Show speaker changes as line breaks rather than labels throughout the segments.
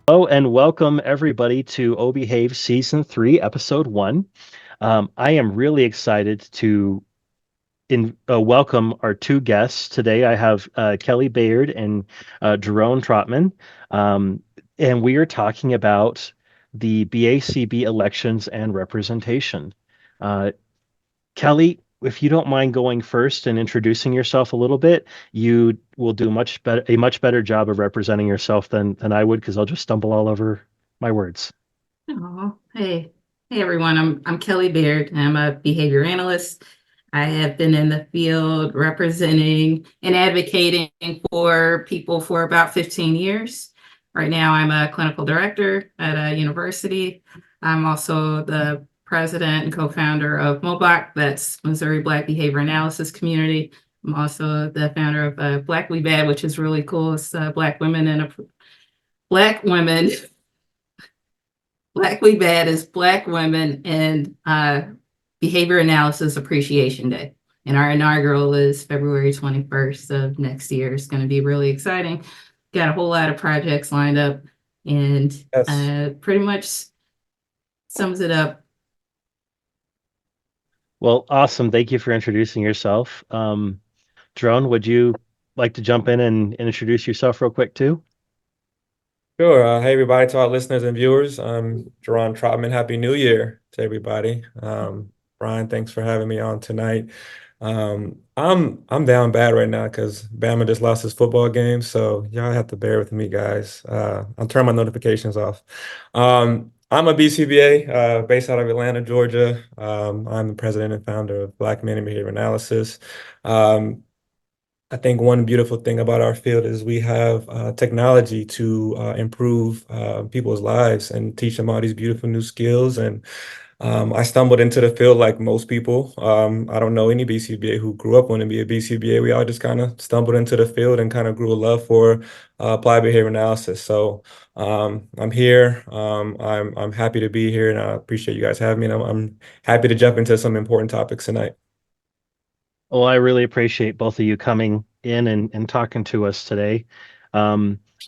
Hello and welcome everybody to O Behave Season 3, Episode 1. I am really excited to welcome our two guests. Today I have Kelly Baird and Jeron Trotman, and we are talking about the BACB elections and representation. Uh, Kelly, if you don't mind going first and introducing yourself a little bit, you will do a much better job of representing yourself than I would because I'll just stumble all over my words.
Oh, hey everyone. I'm Kelly Baird. I'm a behavior analyst. I have been in the field representing and advocating for people for about 15 years. Right now, I'm a clinical director at a university. I'm also the president and co-founder of MOBBAC, that's Missouri Black Behavior Analysis Community. I'm also the founder of BWIBAAD, which is really cool. It's Black women Black We Bad is Black Women and Behavior Analysis Appreciation Day. And our inaugural is February 21st of next year. It's going to be really exciting. Got a whole lot of projects lined up and
Yes.
pretty much sums it up.
Well, awesome. Thank you for introducing yourself. Drone, would you like to jump in and introduce yourself real quick too?
Sure. Hey, everybody, to our listeners and viewers. I'm Jeron Trotman. Happy New Year to everybody. Brian, thanks for having me on tonight. I'm down bad right now because Bama just lost his football game, so y'all have to bear with me, guys. I'll turn my notifications off. I'm a BCBA based out of Atlanta, Georgia. I'm the president and founder of Black Men in Behavior Analysis. Um, I think one beautiful thing about our field is we have technology to improve people's lives and teach them all these beautiful new skills. And I stumbled into the field like most people. I don't know any BCBA who grew up wanting to be a BCBA. We all just kind of stumbled into the field and kind of grew a love for applied behavior analysis. So I'm here. I'm happy to be here, and I appreciate you guys having me. And I'm happy to jump into some important topics tonight.
Well, I really appreciate both of you coming in and talking to us today.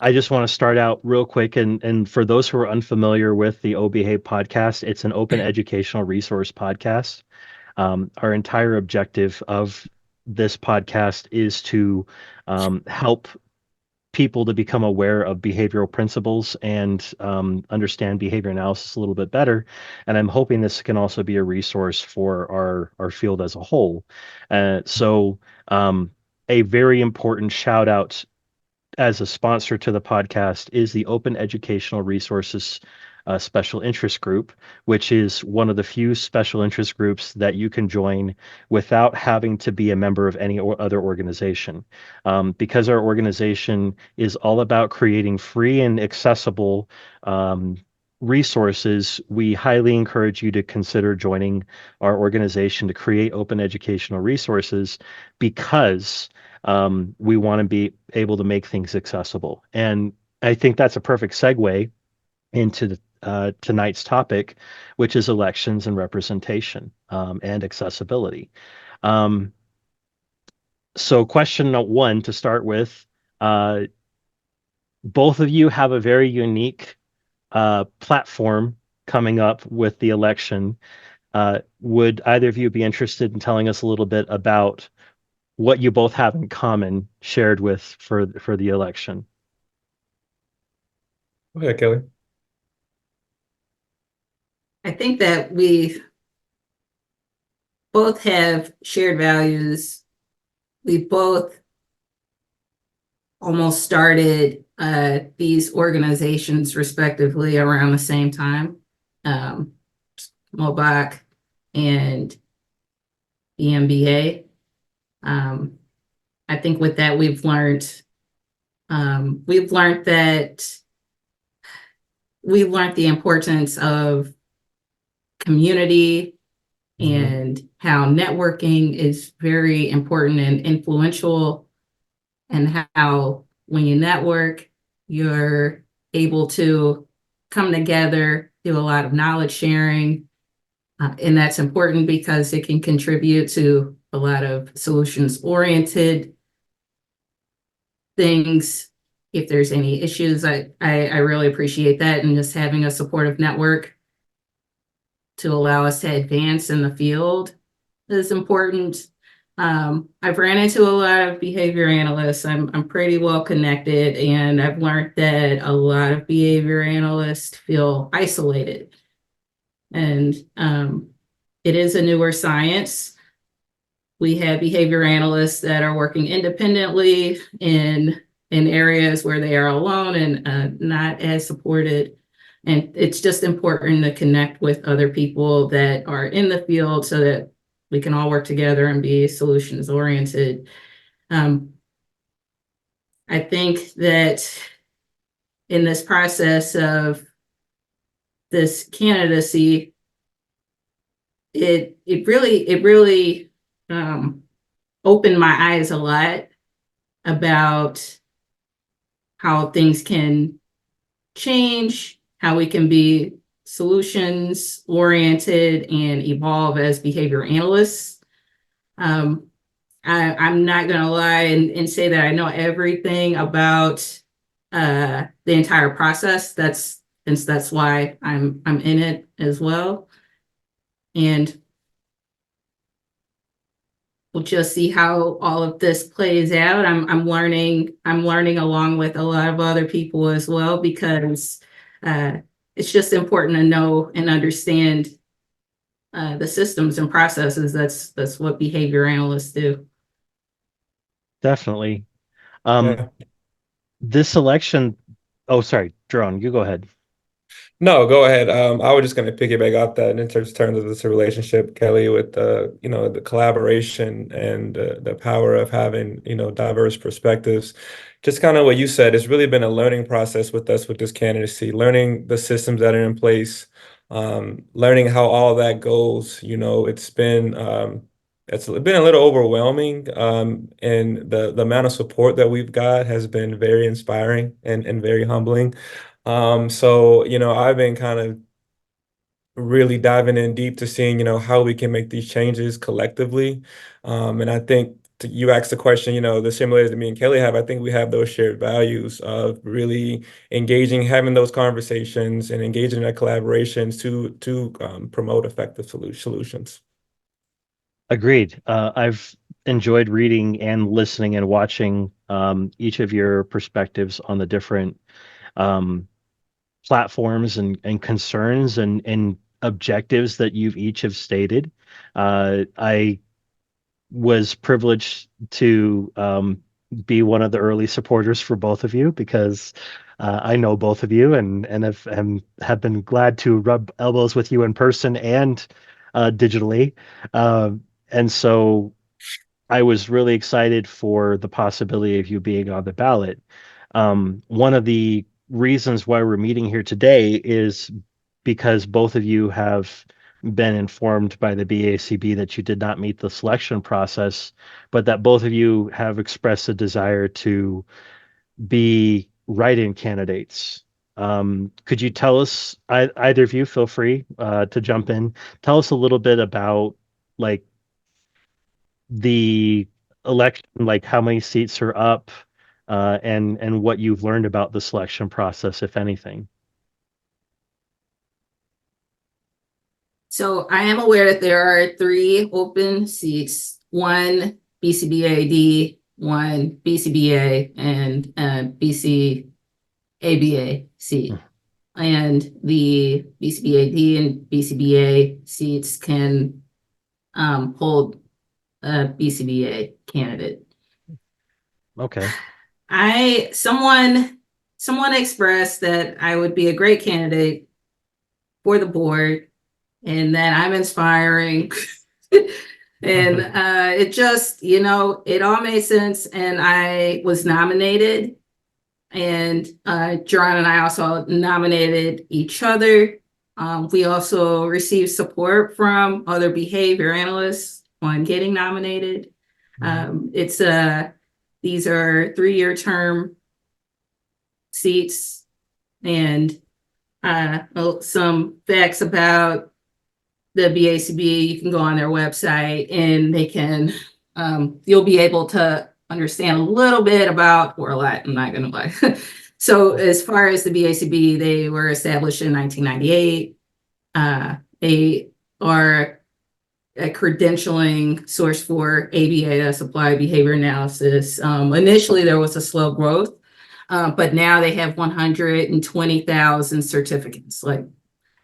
I just want to start out real quick, and for those who are unfamiliar with the O Behave podcast, it's an open educational resource podcast. Our entire objective of this podcast is to help people to become aware of behavioral principles and understand behavior analysis a little bit better. And I'm hoping this can also be a resource for our field as a whole. So a very important shout out as a sponsor to the podcast is the Open Educational Resources Special Interest Group, which is one of the few special interest groups that you can join without having to be a member of any other organization. Because our organization is all about creating free and accessible resources, we highly encourage you to consider joining our organization to create open educational resources because we want to be able to make things accessible. And I think that's a perfect segue into tonight's topic, which is elections and representation and accessibility. Um, so, question one to start with, uh, both of you have a very unique platform coming up with the election. Would either of you be interested in telling us a little bit about what you both have in common shared with for the election?
Okay, Kelly.
I think that we both have shared values. We both almost started these organizations respectively around the same time, MOBBAC and BMBA. I think with that we've learned the importance of community and how networking is very important and influential, and how when you network, you're able to come together, do a lot of knowledge sharing. And that's important because it can contribute to a lot of solutions-oriented things if there's any issues. I really appreciate that, and just having a supportive network to allow us to advance in the field is important. I've ran into a lot of behavior analysts. I'm pretty well connected, and I've learned that a lot of behavior analysts feel isolated. And it is a newer science. We have behavior analysts that are working independently in areas where they are alone and not as supported. And it's just important to connect with other people that are in the field so that we can all work together and be solutions oriented. I think that in this process of this candidacy, it really opened my eyes a lot about how things can change, how we can be solutions oriented and evolve as behavior analysts. I'm not going to lie and say that I know everything about the entire process. That's why I'm in it as well. And we'll just see how all of this plays out. I'm learning along with a lot of other people as well, because it's just important to know and understand the systems and processes. That's what behavior analysts do.
Definitely.
Yeah.
This election, oh, sorry, Jeron, you go ahead.
No, go ahead. I was just going to piggyback off that in terms of this relationship, Kelly, with the collaboration and the power of having, diverse perspectives. Just kind of what you said, it's really been a learning process with us with this candidacy, learning the systems that are in place, learning how all that goes. It's been a little overwhelming, and the amount of support that we've got has been very inspiring and very humbling. So, I've been kind of really diving in deep to seeing, how we can make these changes collectively. And I think you asked the question, the simulators that me and Kelly have, I think we have those shared values of really engaging, having those conversations and engaging in that collaborations to promote effective solutions.
Agreed. I've enjoyed reading and listening and watching each of your perspectives on the different um, platforms and concerns and objectives that you've each have stated. I was privileged to be one of the early supporters for both of you because I know both of you and have been glad to rub elbows with you in person and digitally. And so I was really excited for the possibility of you being on the ballot. One of the reasons why we're meeting here today is because both of you have been informed by the BACB that you did not meet the selection process, but that both of you have expressed a desire to be write-in candidates. Could you tell us, either of you, feel free to jump in, tell us a little bit about like the election, like how many seats are up, and what you've learned about the selection process, if anything.
So I am aware that there are 3 open seats, 1 BCBAD, 1 BCBA, and BCABA seat. And the BCBAD and BCBA seats can hold a BCBA candidate.
Okay.
Someone expressed that I would be a great candidate for the board and that I'm inspiring. And it just, it all made sense. And I was nominated, and Jeron and I also nominated each other. We also received support from other behavior analysts on getting nominated. These are 3-year term seats, and some facts about the BACB. You can go on their website and they can, you'll be able to understand a little bit about, or a lot, I'm not going to lie. So as far as the BACB, they were established in 1998. They are a credentialing source for ABA, that's applied behavior analysis. Initially, there was a slow growth, but now they have 120,000 certificates,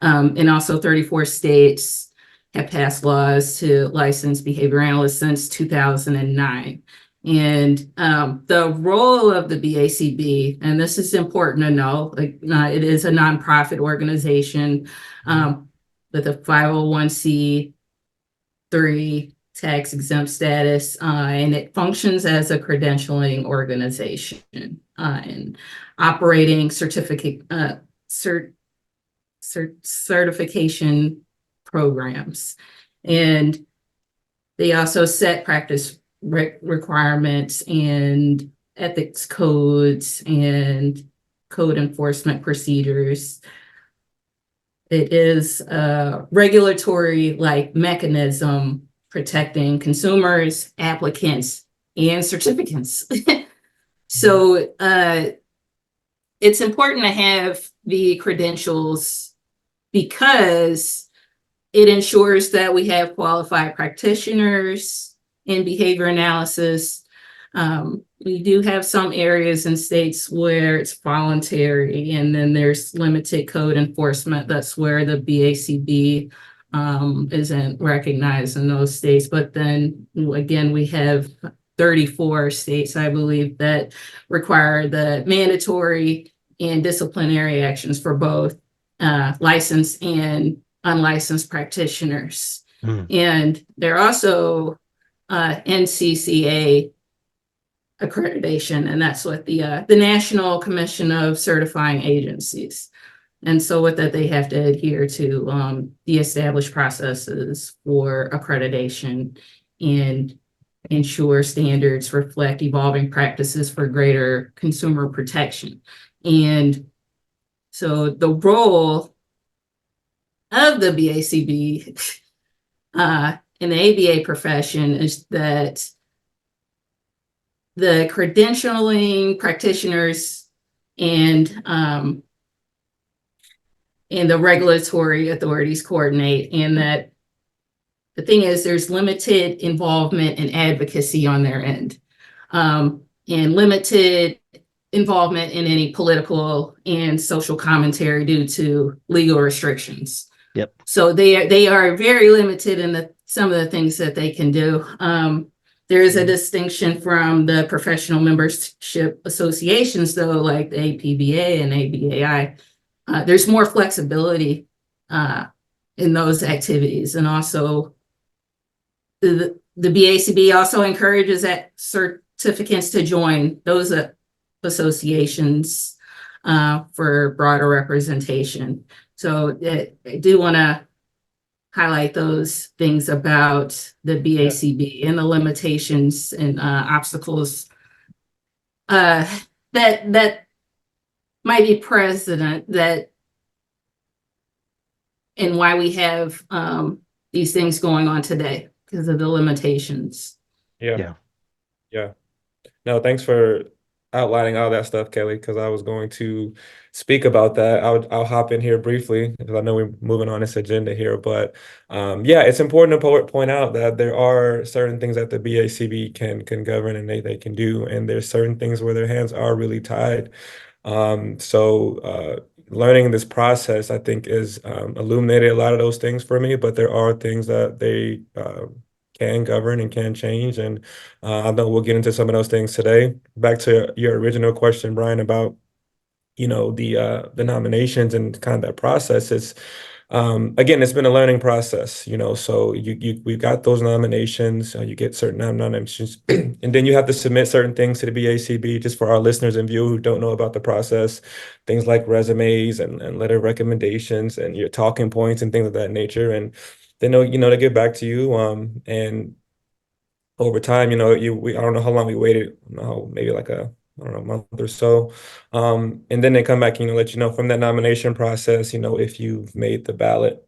and also 34 states have passed laws to license behavior analysts since 2009. And the role of the BACB, and this is important to know, it is a nonprofit organization with a 501c3 tax exempt status, and it functions as a credentialing organization and operating certification programs. And they also set practice requirements and ethics codes and code enforcement procedures. It is a regulatory mechanism protecting consumers, applicants, and certificates. So it's important to have the credentials because it ensures that we have qualified practitioners in behavior analysis. We do have some areas in states where it's voluntary, and then there's limited code enforcement. That's where the BACB isn't recognized in those states. But then again, we have 34 states, I believe, that require the mandatory and disciplinary actions for both licensed and unlicensed practitioners. And they're also NCCA accreditation, and that's what the National Commission of Certifying Agencies. And so with that, they have to adhere to the established processes for accreditation and ensure standards reflect evolving practices for greater consumer protection. And so the role of the BACB in the ABA profession is that the credentialing practitioners and the regulatory authorities coordinate, and that the thing is there's limited involvement and advocacy on their end, and limited involvement in any political and social commentary due to legal restrictions.
Yep.
So they are very limited in some of the things that they can do. There is a distinction from the professional membership associations, though, like the APBA and ABAI. There's more flexibility in those activities. And also, the BACB also encourages certificants to join those associations for broader representation. So I do want to highlight those things about the BACB and the limitations and obstacles that might be present, and why we have these things going on today because of the limitations.
Yeah. No, thanks for outlining all that stuff, Kelly, because I was going to speak about that. I'll hop in here briefly because I know we're moving on this agenda here, but yeah, it's important to point out that there are certain things that the BACB can govern and they can do, and there's certain things where their hands are really tied. So learning this process, I think, is illuminated a lot of those things for me, but there are things that they can govern and can change. And I know we'll get into some of those things today. Back to your original question, Brian, about, the nominations and kind of that process. It's again, it's been a learning process, so we've got those nominations, you get certain nominations, and then you have to submit certain things to the BACB. Just for our listeners and viewers who don't know about the process, things like resumes and letter of recommendations and your talking points and things of that nature. And they know, they get back to you. And over time, I don't know how long we waited, maybe like a month or so. And then they come back and, let you know from that nomination process, if you've made the ballot.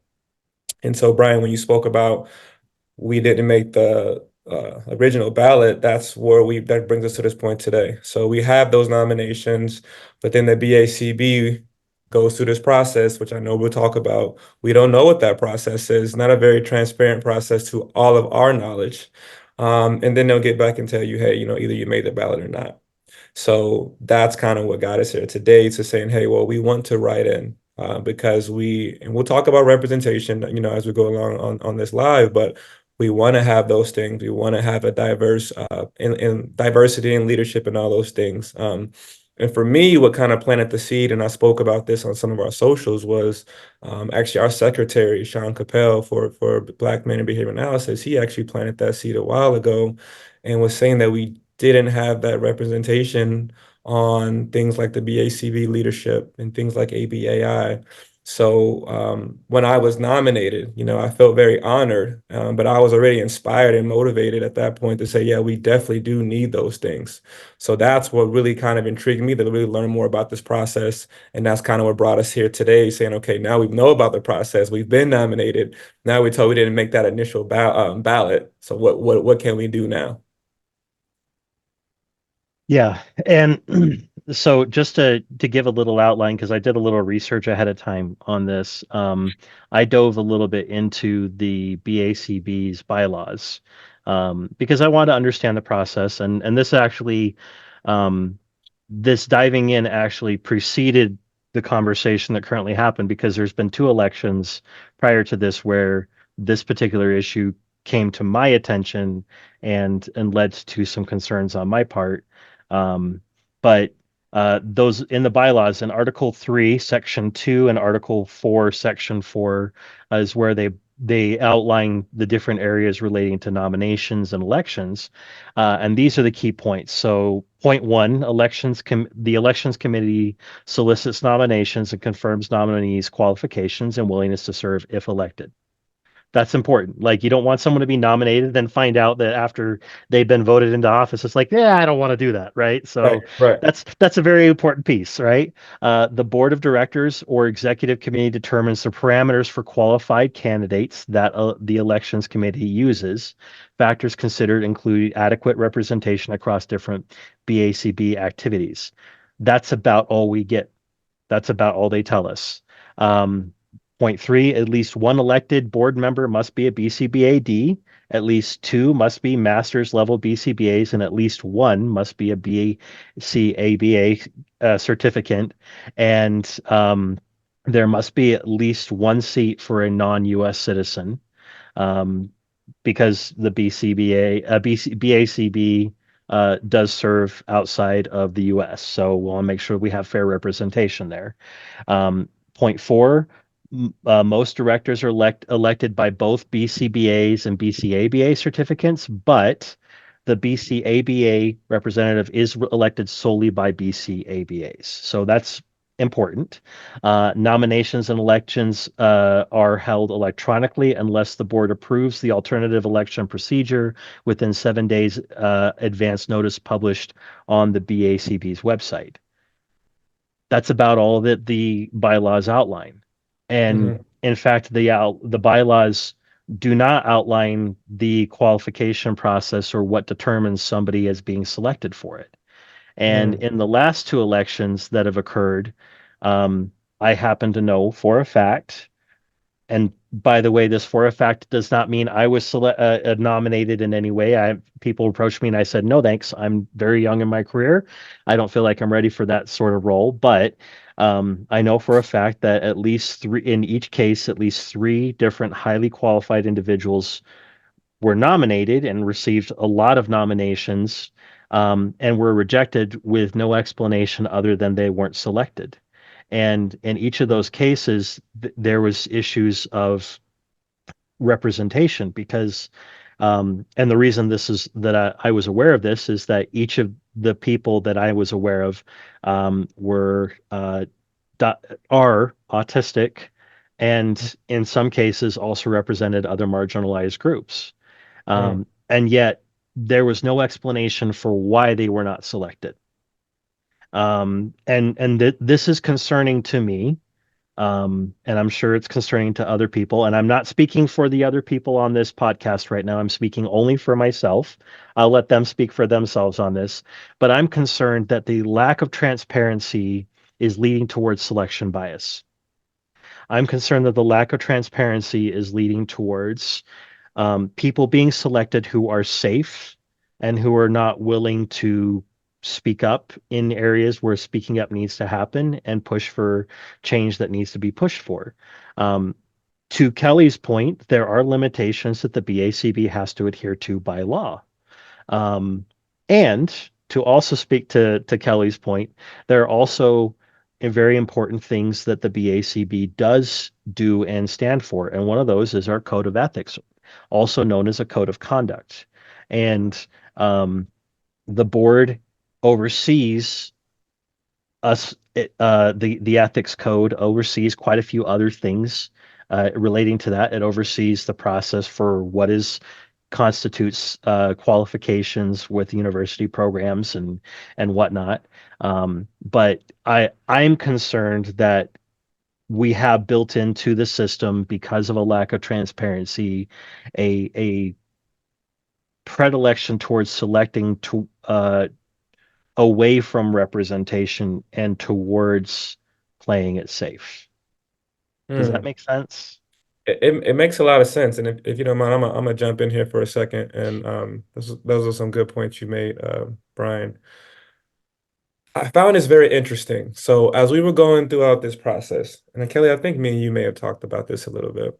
And so, Brian, when you spoke about we didn't make the original ballot, that brings us to this point today. So we have those nominations, but then the BACB goes through this process, which I know we'll talk about. We don't know what that process is. Not a very transparent process to all of our knowledge. And then they'll get back and tell you, hey, either you made the ballot or not. So that's kind of what got us here today to saying, hey, well, we want to write in because and we'll talk about representation, as we go along on this live, but we want to have those things. We want to have a diverse in diversity and leadership and all those things. And for me, what kind of planted the seed, and I spoke about this on some of our socials, was actually our secretary, Sean Capel, for Black Men in Behavior Analysis. He actually planted that seed a while ago and was saying that we didn't have that representation on things like the BACB leadership and things like ABAI. So when I was nominated, I felt very honored, but I was already inspired and motivated at that point to say, yeah, we definitely do need those things. So that's what really kind of intrigued me to really learn more about this process. And that's kind of what brought us here today, saying, okay, now we know about the process. We've been nominated. Now we're told we didn't make that initial ballot. So what can we do now?
Yeah, and so just to give a little outline, because I did a little research ahead of time on this, I dove a little bit into the BACB's bylaws, because I wanted to understand the process, and this actually, um, this diving in actually preceded the conversation that currently happened because there's been two elections prior to this where this particular issue came to my attention and led to some concerns on my part. um, but those in the bylaws in Article 3, Section 2, and Article 4, Section 4 is where they outline the different areas relating to nominations and elections. And these are the key points. So, point one, the elections committee solicits nominations and confirms nominees' qualifications and willingness to serve if elected. That's important. Like, you don't want someone to be nominated, then find out that after they've been voted into office, it's like, yeah, I don't want to do that, right?
Right,
So
right.
that's a very important piece, right? The board of directors or executive committee determines the parameters for qualified candidates that the elections committee uses. Factors considered include adequate representation across different BACB activities. That's about all we get. That's about all they tell us. Um, Point three, at least one elected board member must be a BCBAD, at least two must be master's level BCBAs, and at least one must be a BACABA certificate. And there must be at least one seat for a non-US citizen, um, because the BACB does serve outside of the US. So we want to make sure we have fair representation there. Point four, most directors are elected by both BCBAs and BCABA certificates, but the BCABA representative is elected solely by BCABAs. So that's important. Nominations and elections are held electronically unless the board approves the alternative election procedure within 7 days advance notice published on the BACB's website. That's about all that the bylaws outline. And
Hmm.
in fact, the bylaws do not outline the qualification process or what determines somebody as being selected for it. And
Hmm.
in the last two elections that have occurred, um, I happen to know for a fact, and by the way, this for a fact does not mean I was nominated in any way. People approached me and I said, no, thanks. I'm very young in my career. I don't feel like I'm ready for that sort of role. But I know for a fact that at least three, in each case, at least three different highly qualified individuals were nominated and received a lot of nominations, and were rejected with no explanation other than they weren't selected. And in each of those cases, there was issues of representation because, and the reason this is that I was aware of this is that each of the people that I was aware of were are autistic, and in some cases also represented other marginalized groups. And yet there was no explanation for why they were not selected. And this is concerning to me And I'm sure it's concerning to other people. And I'm not speaking for the other people on this podcast right now. I'm speaking only for myself. I'll let them speak for themselves on this. But I'm concerned that the lack of transparency is leading towards selection bias. I'm concerned that the lack of transparency is leading towards people being selected who are safe and who are not willing to speak up in areas where speaking up needs to happen and push for change that needs to be pushed for. Um, to Kelly's point, there are limitations that the BACB has to adhere to by law. Um, and to also speak to Kelly's point, there are also very important things that the BACB does do and stand for. And one of those is our code of ethics, also known as a code of conduct. And um, the board oversees us. The ethics code oversees quite a few other things relating to that. It oversees the process for what is constitutes qualifications with university programs and whatnot. But I'm concerned that we have built into the system because of a lack of transparency, a predilection towards selecting to away from representation and towards playing it safe. Does that
Hmm.
make sense?
It makes a lot of sense. And if you don't mind, I'm gonna jump in here for a second. And those are some good points you made, Brian. I found this very interesting. So as we were going throughout this process, and Kelly, I think me and you may have talked about this a little bit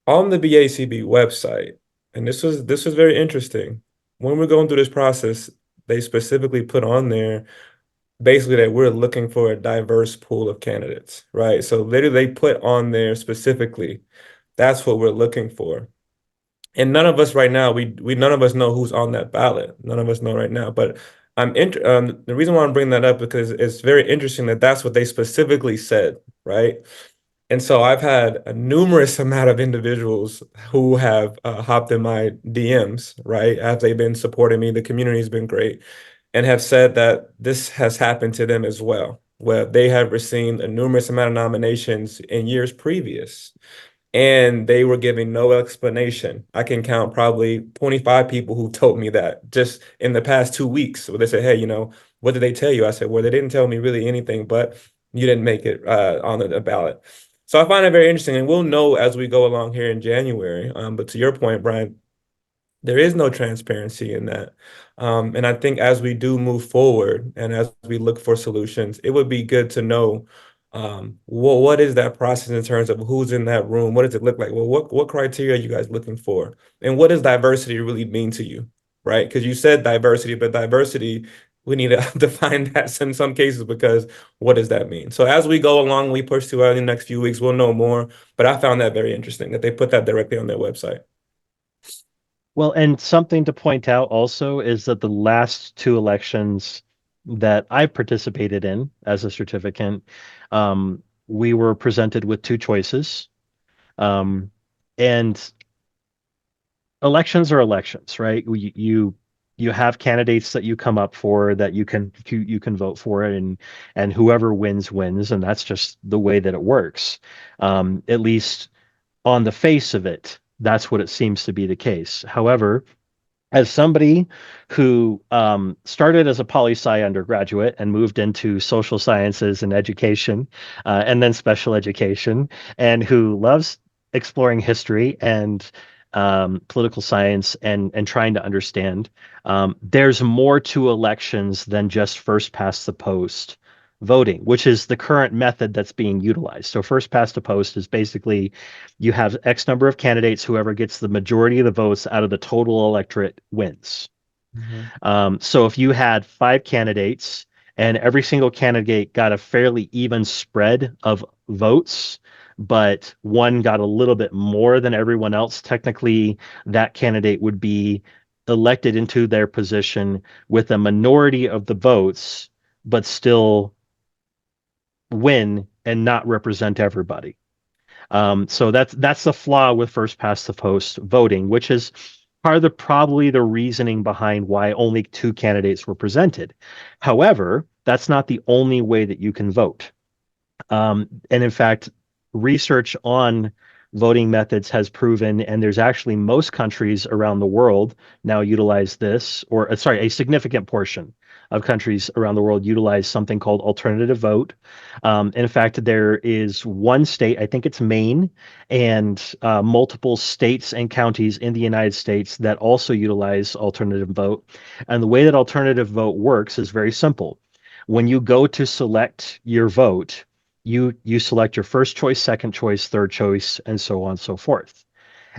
on the BACB website, and this was very interesting. When we're going through this process, they specifically put on there basically that we're looking for a diverse pool of candidates, right? So literally they put on there specifically that's what we're looking for. And none of us right now, we none of us know who's on that ballot. None of us know right now. But the reason why I'm bringing that up because it's very interesting that that's what they specifically said, right? And so I've had a numerous amount of individuals who have hopped in my DMs, right? As they've been supporting me, the community's been great, and have said that this has happened to them as well, where they have received a numerous amount of nominations in years previous and they were giving no explanation. I can count probably 25 people who told me that just in the past 2 weeks. Where they said, "Hey, what did they tell you?" I said, "Well, they didn't tell me really anything, but you didn't make it on the ballot." So I find it very interesting, and we'll know as we go along here in January. But to your point, Brian, there is no transparency in that. And I think as we do move forward and as we look for solutions, it would be good to know what is that process in terms of who's in that room? What does it look like? Well, what criteria are you guys looking for? And what does diversity really mean to you? Right? Because you said diversity, but diversity, we need to define that in some cases because what does that mean? So as we go along, we push through in the next few weeks, we'll know more. But I found that very interesting that they put that directly on their website.
Well, and something to point out also is that the last two elections that I participated in as a certificant, we were presented with two choices. Um, and elections are elections, right? You have candidates that you come up for that you can vote for it, and whoever wins wins, and that's just the way that it works. At least on the face of it, that's what it seems to be the case. However, as somebody who started as a poli sci undergraduate and moved into social sciences and education, and then special education, and who loves exploring history and political science and trying to understand, there's more to elections than just first past the post voting, which is the current method that's being utilized. So first past the post is basically you have X number of candidates, whoever gets the majority of the votes out of the total electorate wins.
Mhm.
So if you had five candidates and every single candidate got a fairly even spread of votes, but one got a little bit more than everyone else, technically that candidate would be elected into their position with a minority of the votes, but still win and not represent everybody. So that's the flaw with first past the post voting, which is part of probably the reasoning behind why only two candidates were presented. However, that's not the only way that you can vote. And in fact, research on voting methods has proven, and there's actually most countries around the world now utilize this, or sorry, a significant portion of countries around the world utilize something called alternative vote. In fact, there is one state, I think it's Maine, and multiple states and counties in the United States that also utilize alternative vote. And the way that alternative vote works is very simple. When you go to select your vote, you select your first choice, second choice, third choice, and so on and so forth.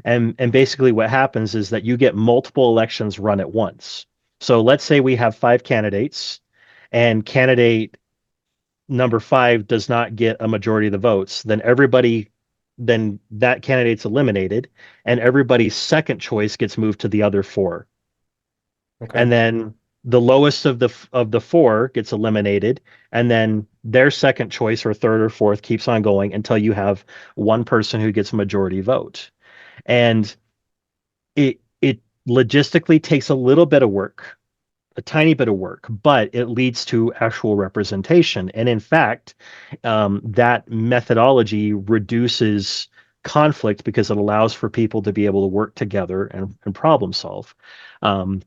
And basically what happens is that you get multiple elections run at once. So let's say we have five candidates, and candidate number five does not get a majority of the votes, then that candidate's eliminated, and everybody's second choice gets moved to the other four.
Okay.
And then the lowest of the four gets eliminated, and then their second choice or third or fourth keeps on going until you have one person who gets a majority vote. And it logistically takes a little bit of work, a tiny bit of work, but it leads to actual representation. And in fact, that methodology reduces conflict because it allows for people to be able to work together and problem solve. Um,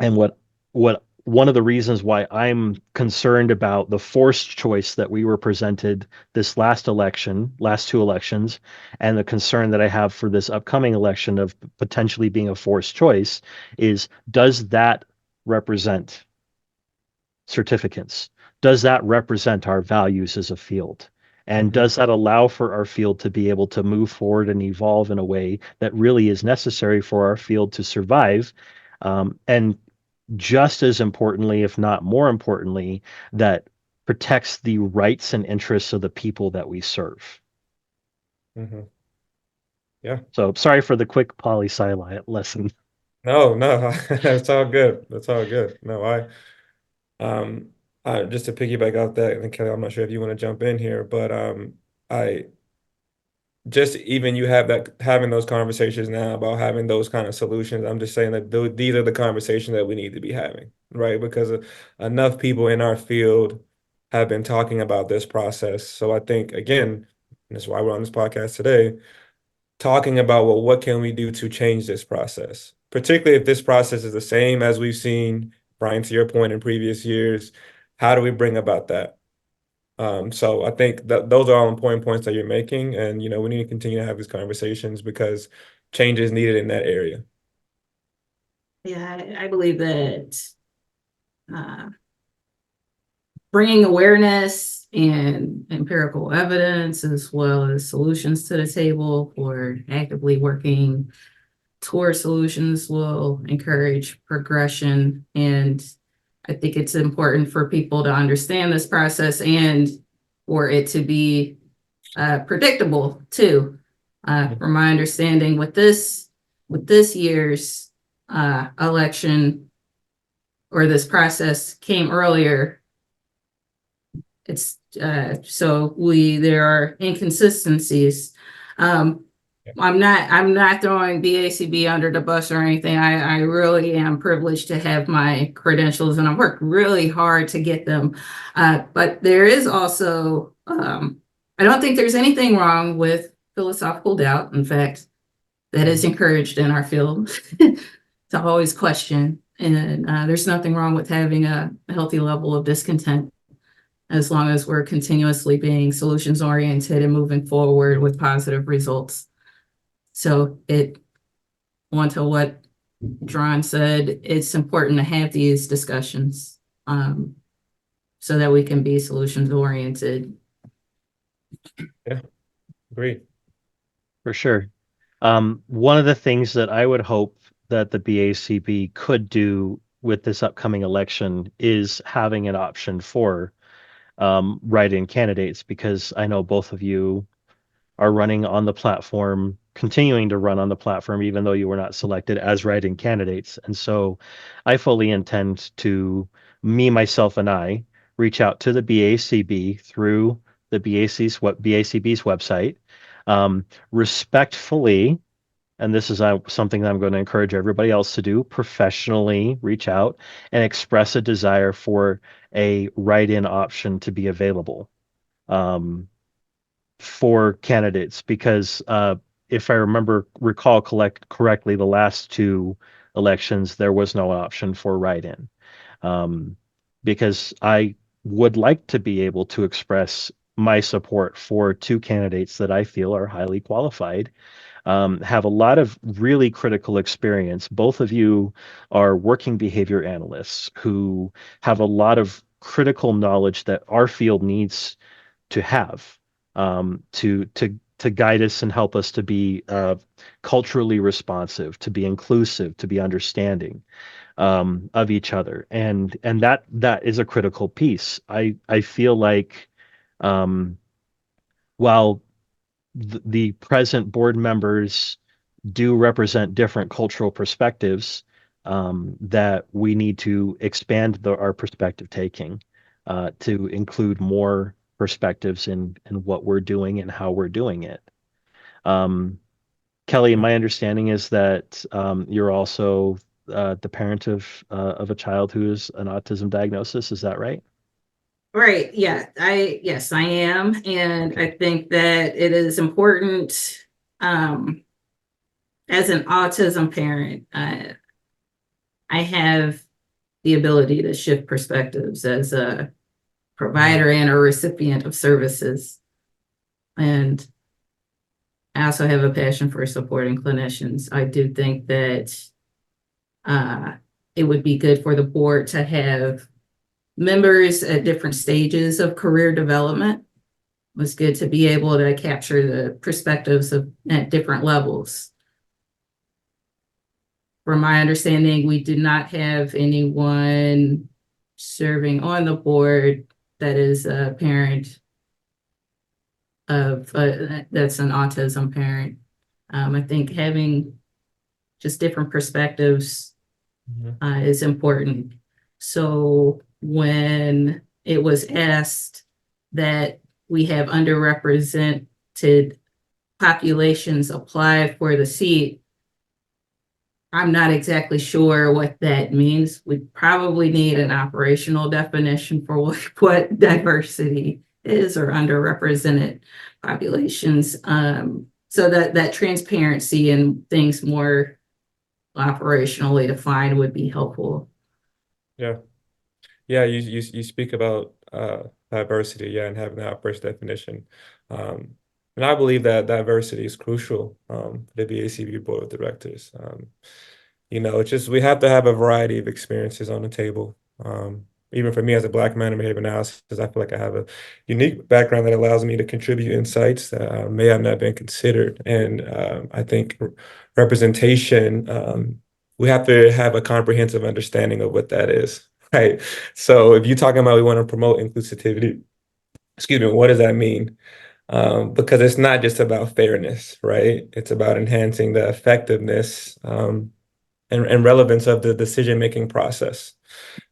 and what one of the reasons why I'm concerned about the forced choice that we were presented this last two elections, and the concern that I have for this upcoming election of potentially being a forced choice is, does that represent certificates? Does that represent our values as a field? And
Hmm.
does that allow for our field to be able to move forward and evolve in a way that really is necessary for our field to survive? And just as importantly, if not more importantly, that protects the rights and interests of the people that we serve.
Hmm. Yeah.
So sorry for the quick poli-sci lesson.
No, no, that's all good. That's all good. No, um, just to piggyback off that, and Kelly, I'm not sure if you want to jump in here, but I just even you have that having those conversations now about having those kind of solutions. I'm just saying that these are the conversations that we need to be having, right? Because enough people in our field have been talking about this process. So I think again, and that's why we're on this podcast today, talking about, well, what can we do to change this process? Particularly if this process is the same as we've seen, Brian, to your point in previous years, how do we bring about that? So I think that those are all important points that you're making, and we need to continue to have these conversations because change is needed in that area.
Yeah, I believe that uh, bringing awareness and empirical evidence as well as solutions to the table for actively working towards solutions will encourage progression. And I think it's important for people to understand this process and for it to be predictable too. From my understanding, with this year's election or this process came earlier, it's so there are inconsistencies. Um, I'm not throwing BACB under the bus or anything. I really am privileged to have my credentials and I've worked really hard to get them. But there is also I don't think there's anything wrong with philosophical doubt. In fact, that is encouraged in our field to always question. And there's nothing wrong with having a healthy level of discontent as long as we're continuously being solutions oriented and moving forward with positive results. So on to what Jeron said, it's important to have these discussions so that we can be solutions oriented.
Yeah, agreed.
For sure. One of the things that I would hope that the BACB could do with this upcoming election is having an option for write-in candidates, because I know both of you are running on the platform, continuing to run on the platform, even though you were not selected as write-in candidates. And so I fully intend to, me, myself, and I, reach out to the BACB through the BACB's website, respectfully, and this is something that I'm going to encourage everybody else to do, professionally reach out and express a desire for a write-in option to be available. for candidates because if I recall correctly, the last two elections there was no option for write-in, um, because I would like to be able to express my support for two candidates that I feel are highly qualified, have a lot of really critical experience. Both of you are working behavior analysts who have a lot of critical knowledge that our field needs to have, to guide us and help us to be culturally responsive, to be inclusive, to be understanding of each other, and that is a critical piece. I feel like um, while the present board members do represent different cultural perspectives, that we need to expand our perspective taking to include more perspectives in what we're doing and how we're doing it. Um, Kelly, my understanding is that you're also the parent of a child who is an autism diagnosis. Is that right?
Right. Yeah. Yes, I am. And
Okay.
I think that it is important, um, as an autism parent, I have the ability to shift perspectives as a
Mhm.
provider and a recipient of services. And I also have a passion for supporting clinicians. I do think that uh, it would be good for the board to have members at different stages of career development. It was good to be able to capture the perspectives of at different levels. From my understanding, we do not have anyone serving on the board that is a parent of that's an autism parent. I think having just different perspectives
Mhm.
is important. So when it was asked that we have underrepresented populations apply for the seat, I'm not exactly sure what that means. We probably need an operational definition for what diversity is or underrepresented populations. So that transparency and things more operationally defined would be helpful.
Yeah. Yeah, you speak about diversity, yeah, and having that first definition. Um, and I believe that diversity is crucial for the BACB Board of Directors. It's just we have to have a variety of experiences on the table. Even for me as a Black man in behavior analysis, I feel like I have a unique background that allows me to contribute insights that may have not been considered. And I think representation, we have to have a comprehensive understanding of what that is. Right. So if you're talking about we want to promote inclusivity, excuse me, what does that mean? Because it's not just about fairness, right? It's about enhancing the effectiveness and relevance of the decision-making process,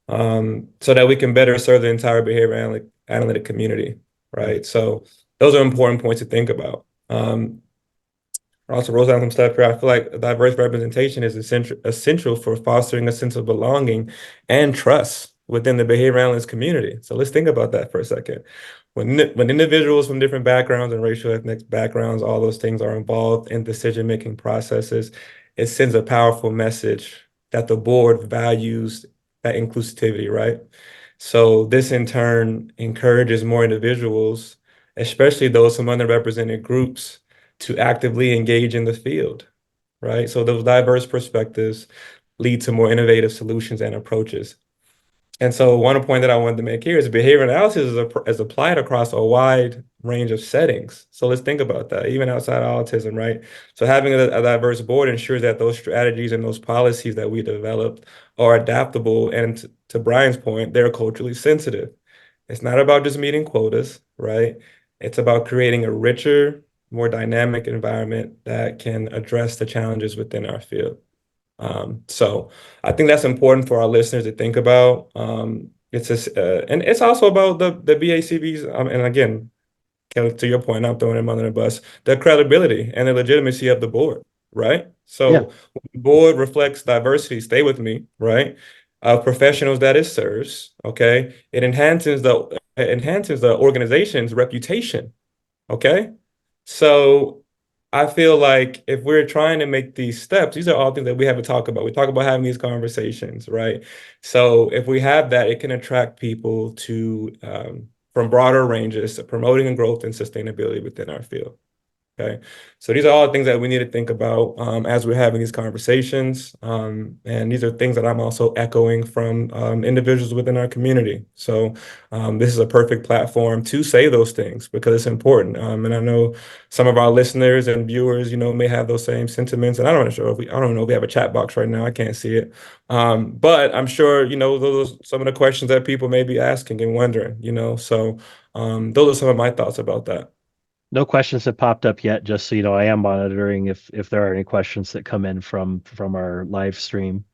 so that we can better serve the entire behavior analytic community, right? So those are important points to think about. I also wrote down some stuff here. I feel like diverse representation is essential for fostering a sense of belonging and trust within the behavior analyst community. So let's think about that for a second. When individuals from different backgrounds and racial ethnic backgrounds, all those things are involved in decision-making processes, it sends a powerful message that the board values that inclusivity, right? So this in turn encourages more individuals, especially those from underrepresented groups, to actively engage in the field, right? So those diverse perspectives lead to more innovative solutions and approaches. And so one point that I wanted to make here is behavior analysis is applied across a wide range of settings. So let's think about that, even outside of autism, right? So having a diverse board ensures that those strategies and those policies that we developed are adaptable. And to Brian's point, they're culturally sensitive. It's not about just meeting quotas, right? It's about creating a richer, more dynamic environment that can address the challenges within our field. So I think that's important for our listeners to think about. And it's also about the BACBs. And again, Kelly, to your point, I'm throwing them under the bus, the credibility and the legitimacy of the board, right?
Yeah.
So when the board reflects diversity, stay with me, right? Of professionals that it serves, okay? It enhances the organization's reputation, okay? So I feel like if we're trying to make these steps, these are all things that we have to talk about. We talk about having these conversations, right? So if we have that, it can attract people to from broader ranges to promoting and growth and sustainability within our field. Okay. So these are all things that we need to think about as we're having these conversations. And these are things that I'm also echoing from individuals within our community. So this is a perfect platform to say those things because it's important. And I know some of our listeners and viewers, may have those same sentiments. And I don't know if we have a chat box right now. I can't see it. But I'm sure, those are some of the questions that people may be asking and wondering. So those are some of my thoughts about that.
No questions have popped up yet, just so you know, I am monitoring if there are any questions that come in from our live stream.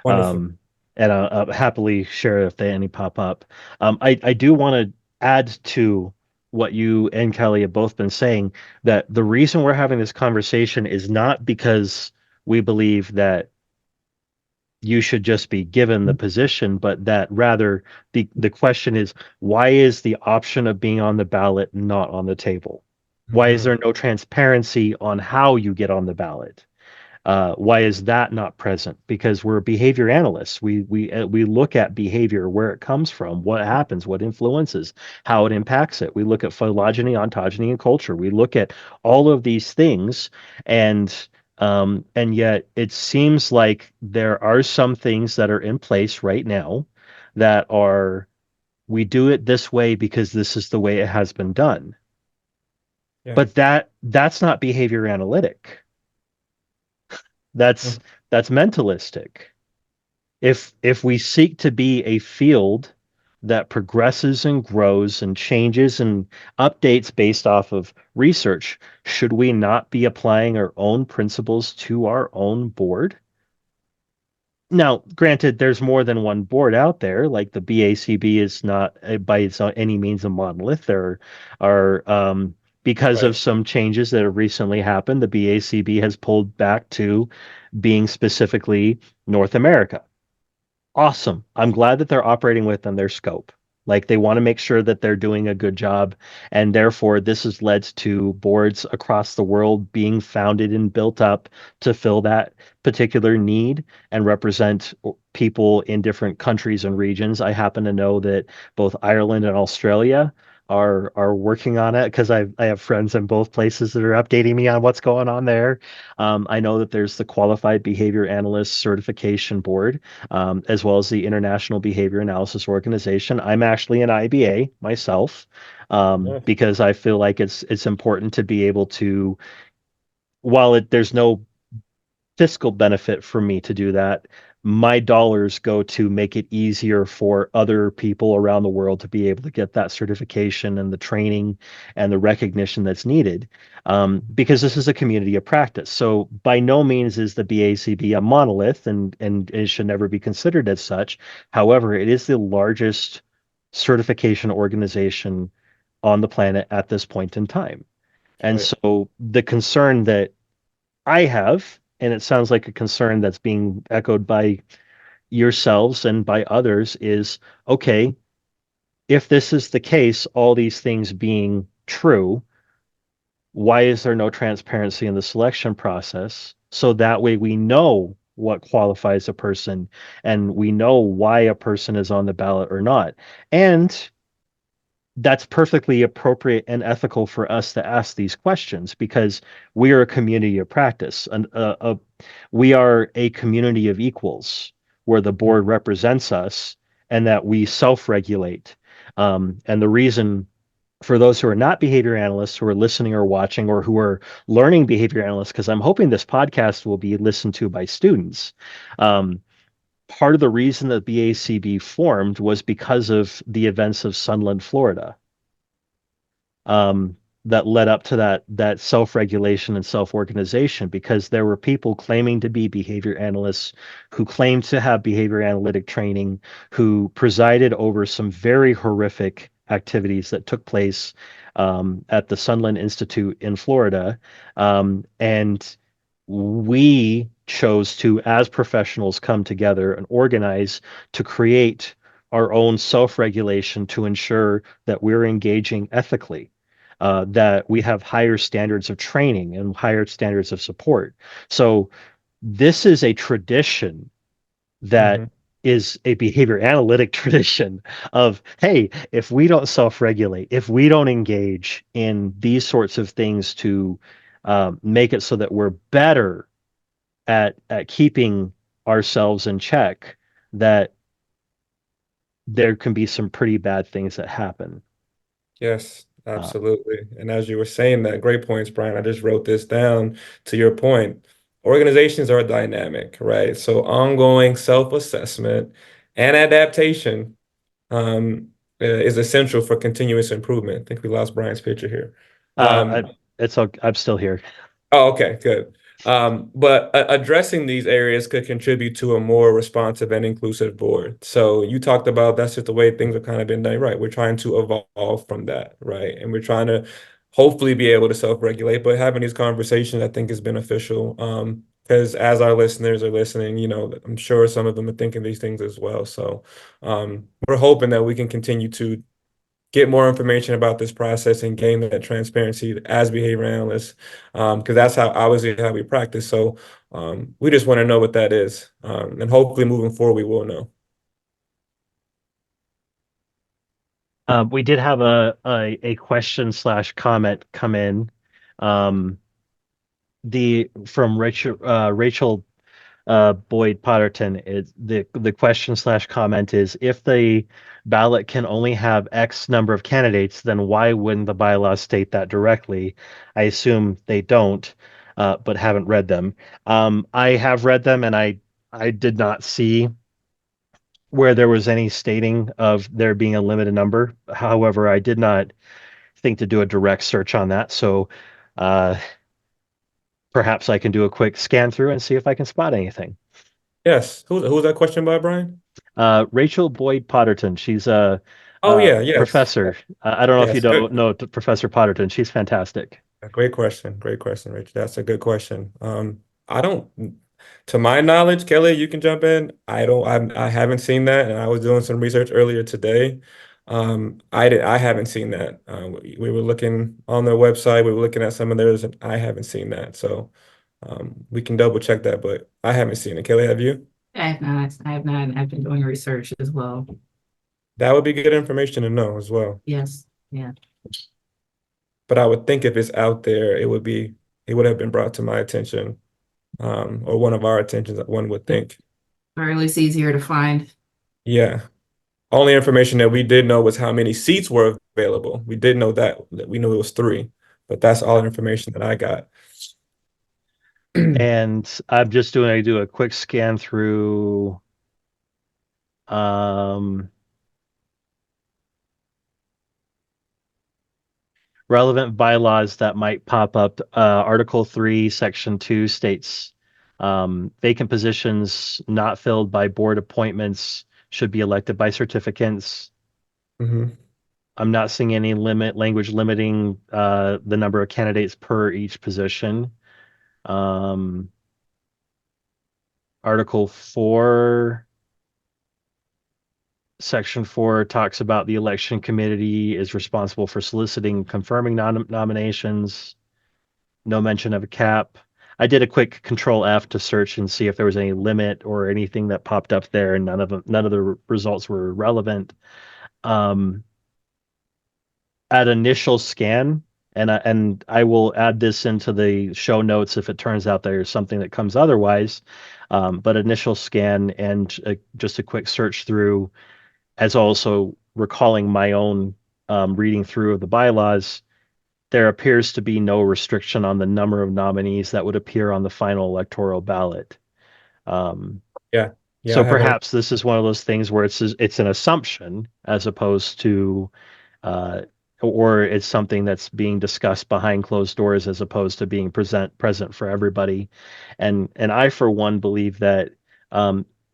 Wonderful.
Um, and I'll happily share if they any pop up. I do want to add to what you and Kelly have both been saying, that the reason we're having this conversation is not because we believe that you should just be given the position, but that rather the question is, why is the option of being on the ballot not on the table? Why is
Mhm.
there no transparency on how you get on the ballot? Why is that not present? Because we're behavior analysts. We look at behavior, where it comes from, what happens, what influences, how it impacts it. We look at phylogeny, ontogeny, and culture. We look at all of these things, and yet it seems like there are some things that are in place right now that are, we do it this way because this is the way it has been done.
Yeah.
But that's not behavior analytic. That's
Mhm.
that's mentalistic. If we seek to be a field that progresses and grows and changes and updates based off of research, should we not be applying our own principles to our own board? Now, granted, there's more than one board out there. Like the BACB is not by any means a monolith. There are because of
Right.
some changes that have recently happened, the BACB has pulled back to being specifically North America. Awesome. I'm glad that they're operating within their scope. Like they want to make sure that they're doing a good job. And therefore, this has led to boards across the world being founded and built up to fill that particular need and represent people in different countries and regions. I happen to know that both Ireland and Australia are working on it because I have friends in both places that are updating me on what's going on there. I know that there's the Qualified Behavior Analyst Certification Board, as well as the International Behavior Analysis Organization. I'm actually an IBA myself,
Yeah.
because I feel like it's important to be able to, while there's no fiscal benefit for me to do that, my dollars go to make it easier for other people around the world to be able to get that certification and the training and the recognition that's needed, because this is a community of practice. So by no means is the BACB a monolith, and it should never be considered as such. However, it is the largest certification organization on the planet at this point in time. And
Right.
so the concern that I have, and it sounds like a concern that's being echoed by yourselves and by others, is okay, if this is the case, all these things being true, why is there no transparency in the selection process? So that way we know what qualifies a person and we know why a person is on the ballot or not. And that's perfectly appropriate and ethical for us to ask these questions because we are a community of practice, and we are a community of equals where the board represents us and that we self-regulate. And the reason for those who are not behavior analysts who are listening or watching or who are learning behavior analysts, because I'm hoping this podcast will be listened to by students. Um, Part of the reason that BACB formed was because of the events of Sunland, Florida, um, that led up to that self-regulation and self-organization, because there were people claiming to be behavior analysts who claimed to have behavior analytic training, who presided over some very horrific activities that took place at the Sunland Institute in Florida. And we chose to, as professionals, come together and organize to create our own self-regulation to ensure that we're engaging ethically. that we have higher standards of training and higher standards of support. So this is a tradition that
Hmm.
is a behavior analytic tradition of, hey, if we don't self-regulate, if we don't engage in these sorts of things to make it so that we're better at keeping ourselves in check, that there can be some pretty bad things that happen.
Yes,
Uh,
absolutely. And as you were saying that, great points, Brian. I just wrote this down to your point. Organizations are dynamic, right? So ongoing self-assessment and adaptation is essential for continuous improvement. I think we lost Brian's picture here.
I, I'm still here.
Oh, okay, good. But addressing these areas could contribute to a more responsive and inclusive board. So you talked about that's just the way things have kind of been done, right? We're trying to evolve from that, right? And we're trying to hopefully be able to self-regulate, but having these conversations, I think, is beneficial. Because as our listeners are listening, I'm sure some of them are thinking these things as well. So we're hoping that we can continue to get more information about this process and gain that transparency as behavior analysts, because that's how obviously how we practice. So we just want to know what that is, and hopefully moving forward we will know.
We did have a question slash comment come in. Um, the from Rachel Boyd Potterton is the question slash comment is, if the ballot can only have X number of candidates, then why wouldn't the bylaws state that directly? I assume they don't, but haven't read them. I have read them, and I did not see where there was any stating of there being a limited number. However, I did not think to do a direct search on that, so uh, perhaps I can do a quick scan through and see if I can spot anything.
Yes, who's that question by, Brian?
Rachel Boyd Potterton. She's
Oh yeah,
a
yes,
professor. I don't know if you
yes, good.
don't know Professor Potterton. She's fantastic.
Great question. Great question, Rich. That's a good question. I don't, to my knowledge, Kelly, you can jump in. I haven't seen that, and I was doing some research earlier today. I haven't seen that. We were looking on their website. We were looking at some of theirs, and I haven't seen that. So, we can double check that, but I haven't seen it. Kelly, have you?
I have not. I have not. I've been doing research as well.
That would be good information to know as well.
Yes. Yeah.
But I would think if it's out there, it would have been brought to my attention, or one of our attentions, one would think.
Or at least easier to find.
Yeah. Only information that we did know was how many seats were available. We did know that we knew it was three, but that's all the information that I got.
And I do a quick scan through um, relevant bylaws that might pop up. Article 3, Section 2 states vacant positions not filled by board appointments should be elected by certificates.
Hmm.
I'm not seeing any language limiting the number of candidates per each position. Um, Article 4, Section 4 talks about the election committee is responsible for soliciting, confirming nominations. No mention of a cap. I did a quick Control F to search and see if there was any limit or anything that popped up there, and none of the results were relevant. Um, at initial scan, and I will add this into the show notes if it turns out there's something that comes otherwise. But initial scan and just a quick search through, as also recalling my own reading through of the bylaws, there appears to be no restriction on the number of nominees that would appear on the final electoral ballot. Um,
Yeah. Yeah,
so
I haven't.
perhaps this is one of those things where it's an assumption as opposed to uh, or it's something that's being discussed behind closed doors as opposed to being present for everybody. And I, for one, believe that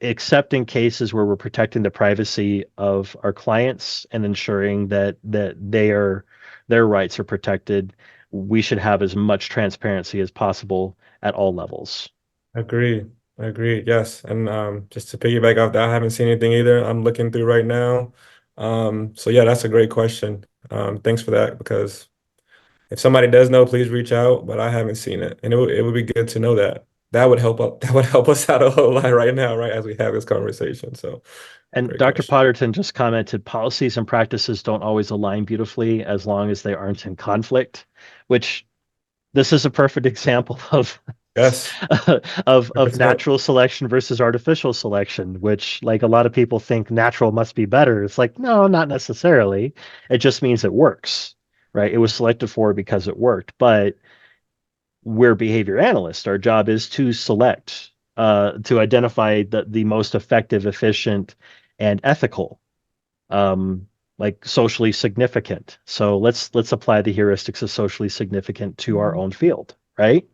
except in cases where we're protecting the privacy of our clients and ensuring that their rights are protected, we should have as much transparency as possible at all levels.
Agreed. Agreed. Yes. And just to piggyback off that, I haven't seen anything either. I'm looking through right now. So yeah, that's a great question. Thanks for that because If somebody does know, please reach out, but I haven't seen it. And it would be good to know that. That would help that would help us out a whole lot right now, right, as we have this conversation. So
And
great
Dr.
question.
Potterton just commented policies and practices don't always align beautifully as long as they aren't in conflict, which this is a perfect example of
Yes,
of
100%.
natural selection versus artificial selection, which like a lot of people think natural must be better. It's like, no, not necessarily. It just means it works, right? It was selected for because it worked. But we're behavior analysts. Our job is to select, to identify the most effective, efficient, and ethical, um, like socially significant. So let's apply the heuristics of socially significant to our
Mhm.
own field, right?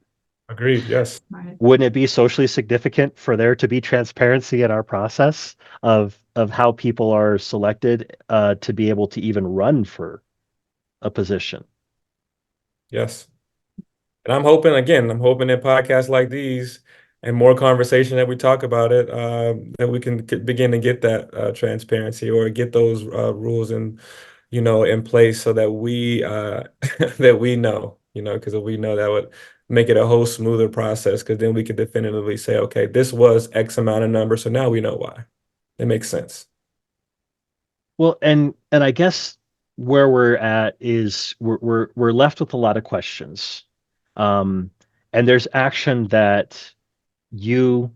Agreed. Yes.
Right.
Wouldn't it be socially significant for there to be transparency in our process of how people are selected to be able to even run for a position?
Yes. And I'm hoping that podcasts like these and more conversation that we talk about it, that we can begin to get that transparency or get those rules and in place so that we that we know, because if we know, that would make it a whole smoother process. Because then we could definitively say, okay, this was X amount of number, so now we know why. It makes sense.
Well, and I guess where we're at is we're left with a lot of questions. Um, and there's action that you,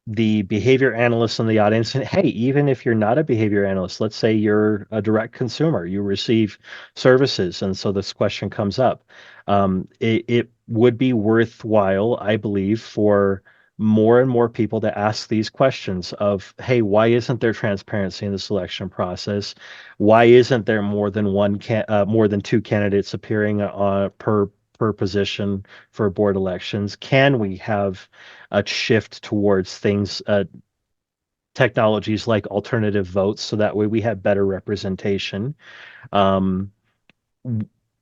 the behavior analysts in the audience, and hey, even if you're not a behavior analyst, let's say you're a direct consumer, you receive services, and so this question comes up. It would be worthwhile, I believe, for more and more people to ask these questions of, hey, why isn't there transparency in the selection process? Why isn't there more than two candidates appearing per position for board elections? Can we have a shift towards things, technologies like alternative votes, so that way we have better representation? Um,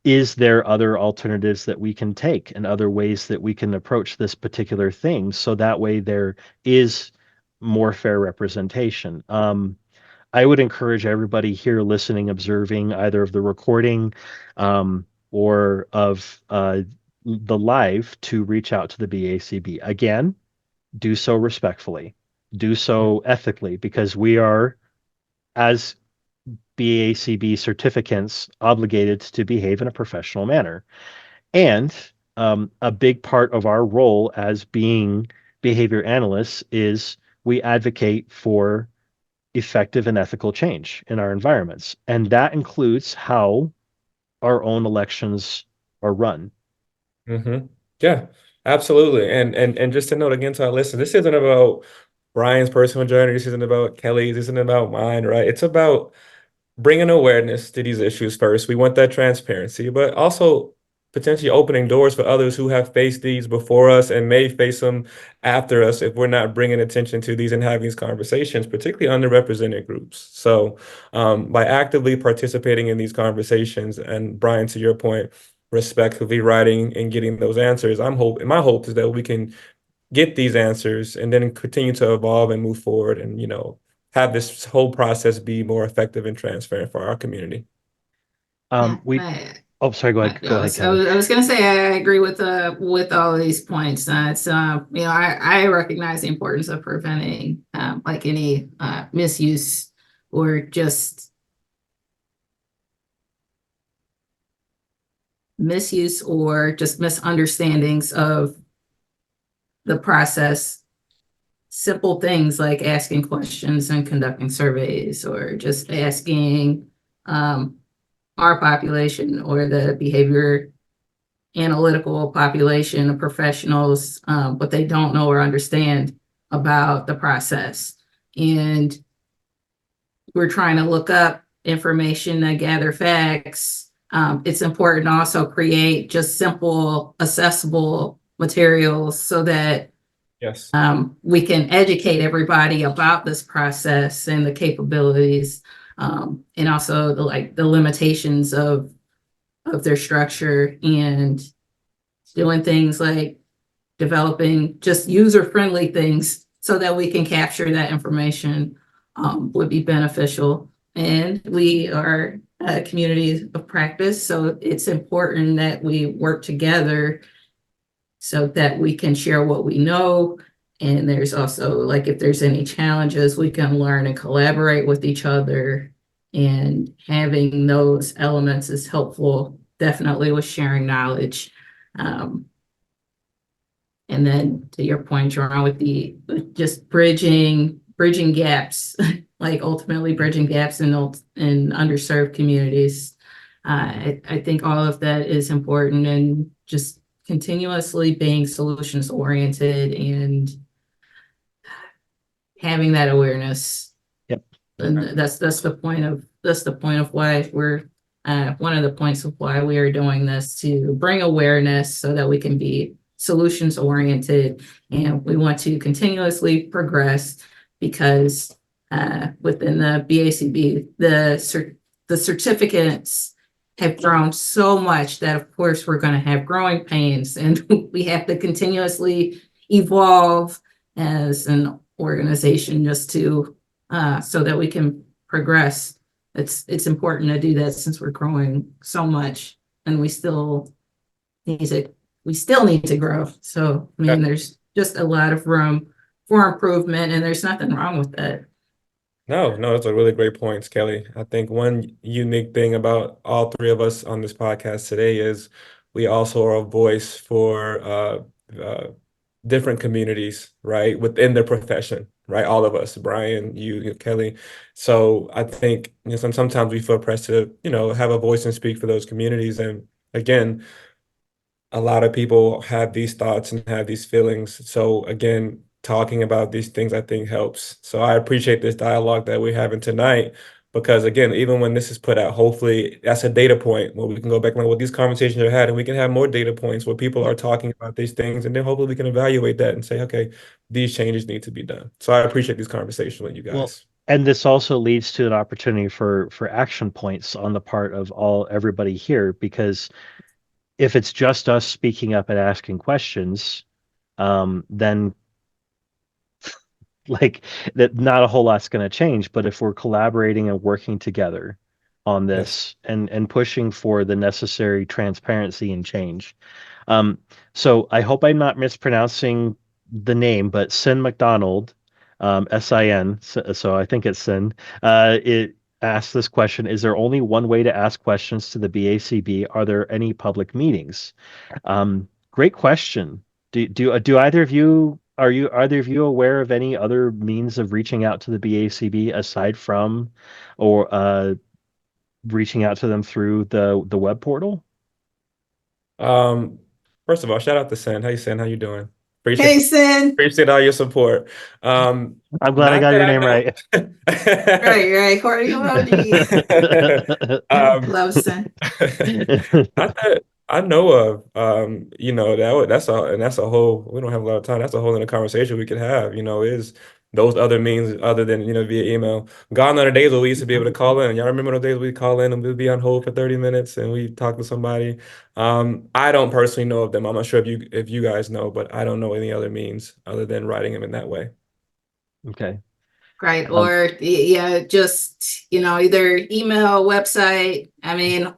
is there other alternatives that we can take and other ways that we can approach this particular thing so that way there is more fair representation? I would encourage everybody here listening, observing either of the recording or of the live to reach out to the BACB. Again, do so respectfully, do so ethically, because we are, as BACB certificants, obligated to behave in a professional manner. And a big part of our role as being behavior analysts is we advocate for effective and ethical change in our environments. And that includes how our own elections are run.
Hmm. Yeah, absolutely. And just to note again to our listeners, this isn't about Brian's personal journey. This isn't about Kelly's. This isn't about mine, right? It's about bringing awareness to these issues first. We want that transparency, but also potentially opening doors for others who have faced these before us and may face them after us if we're not bringing attention to these and having these conversations, particularly underrepresented groups. So, by actively participating in these conversations, and Brian, to your point, respectfully writing and getting those answers, my hope is that we can get these answers and then continue to evolve and move forward and, have this whole process be more effective and transparent for our community.
Yeah,
We Oh, sorry, go ahead, Kelly.
I was gonna say I agree with all of these points. It's I recognize the importance of preventing like any misuse or just misunderstandings of the process. Simple things like asking questions and conducting surveys, or just asking our population or the behavior analytical population of professionals what they don't know or understand about the process. And we're trying to look up information and gather facts. It's important to also create just simple, accessible materials so that
Yes.
we can educate everybody about this process and the capabilities, and also the limitations of their structure, and doing things like developing just user-friendly things so that we can capture that information would be beneficial. And we are communities of practice. So it's important that we work together so that we can share what we know. And there's also, like, if there's any challenges, we can learn and collaborate with each other. And having those elements is helpful, definitely with sharing knowledge. And then to your point, Jeron, with just bridging gaps, like ultimately bridging gaps in underserved communities. I think all of that is important, and just continuously being solutions oriented and having that awareness.
Yep.
And that's the point of why we're one of the points of why we are doing this, to bring awareness so that we can be solutions oriented, and we want to continuously progress, because within the BACB, the certificates have grown so much that of course we're going to have growing pains, and we have to continuously evolve as an organization just to so that we can progress. It's important to do that since we're growing so much, and we still need to grow. So I mean, there's just a lot of room for improvement, and there's nothing wrong with that.
No, that's a really great point, Kelly. I think one unique thing about all three of us on this podcast today is we also are a voice for different communities, right, within their profession, right? All of us, Brian, you, Kelly. So I think, sometimes we feel pressed to, have a voice and speak for those communities. And again, a lot of people have these thoughts and have these feelings. So again, talking about these things, I think, helps. So I appreciate this dialogue that we're having tonight, because again, even when this is put out, hopefully that's a data point where we can go back and look what these conversations are had, and we can have more data points where people are talking about these things, and then hopefully we can evaluate that and say, okay, these changes need to be done. So I appreciate these conversations with you
Well,
guys.
and this also leads to an opportunity for action points on the part of everybody here, because if it's just us speaking up and asking questions, then like that, not a whole lot's going to change. But if we're collaborating and working together on
Yes.
this and pushing for the necessary transparency and change. Um, so I hope I'm not mispronouncing the name, but Sin McDonald, SIN, so I think it's Sin, it asked this question: is there only one way to ask questions to the BACB? Are there any public meetings? Great question. Do either of you either of you aware of any other means of reaching out to the BACB aside from, or reaching out to them through the web portal?
Um, First of all, shout out to Sen. Hey, Sen, how you doing? Appreciate
Hey, Sin.
appreciate all your support.
I'm glad I
Not
got
that
your
I
name right.
know.
Right. Horny emoji.
Um,
Love Sin.
Not that I know of. That's a whole. We don't have a lot of time. That's a whole other conversation we could have. Is those other means other than via email? Gone are the days where we used to be able to call in. Y'all remember those days we'd call in and we'd be on hold for 30 minutes and we'd talk to somebody. I don't personally know of them. I'm not sure if you guys know, but I don't know any other means other than writing them in that way.
Okay.
Right.
Um,
Or yeah, just, either email, website. I mean,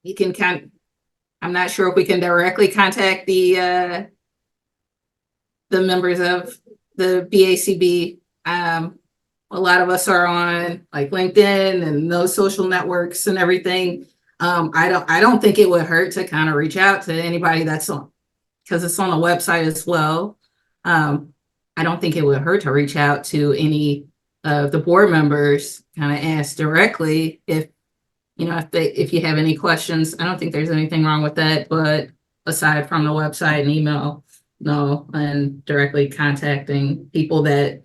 you can I'm not sure if we can directly contact the members of the BACB. A lot of us are on like LinkedIn and those social networks and everything. I don't think it would hurt to kind of reach out to anybody that's on, because it's on the website as well. I don't think it would hurt to reach out to any of the board members, kind of ask directly if you have any questions. I don't think there's anything wrong with that, but aside from the website and email, no, and directly contacting people that